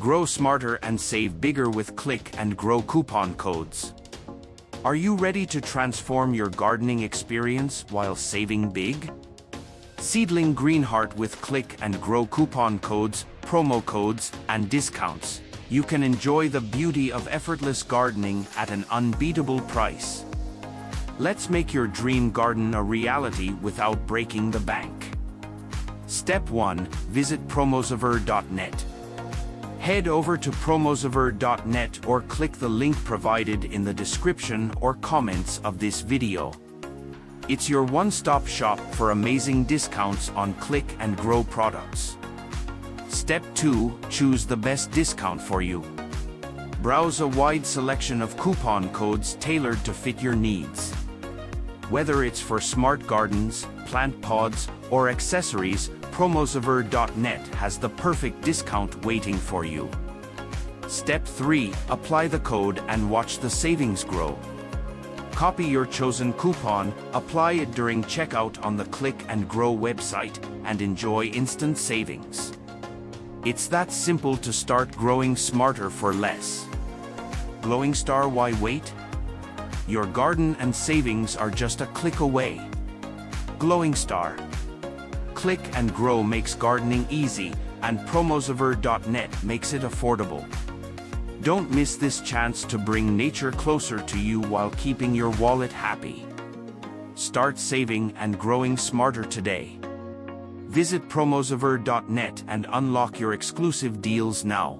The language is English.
Grow smarter and save bigger with Click and Grow coupon codes. Are you ready to transform your gardening experience while saving big? Seedling Greenheart with Click and Grow coupon codes, promo codes, and discounts. You can enjoy the beauty of effortless gardening at an unbeatable price. Let's make your dream garden a reality without breaking the bank. Step 1. Visit promosaver.net. Head over to promosaver.net or click the link provided in the description or comments of this video. It's your one-stop shop for amazing discounts on Click and Grow products. Step 2. Choose the best discount for you. Browse a wide selection of coupon codes tailored to fit your needs. Whether it's for smart gardens, plant pods, or accessories, promosaver.net has the perfect discount waiting for you. Step 3. Apply the code and watch the savings grow. Copy your chosen coupon, apply it during checkout on the Click and Grow website, and enjoy instant savings. It's that simple to start growing smarter for less. Glowing Star, why wait? Your garden and savings are just a click away. Glowing Star. Click and Grow makes gardening easy, and promosaver.net makes it affordable. Don't miss this chance to bring nature closer to you while keeping your wallet happy. Start saving and growing smarter today. Visit promosaver.net and unlock your exclusive deals now.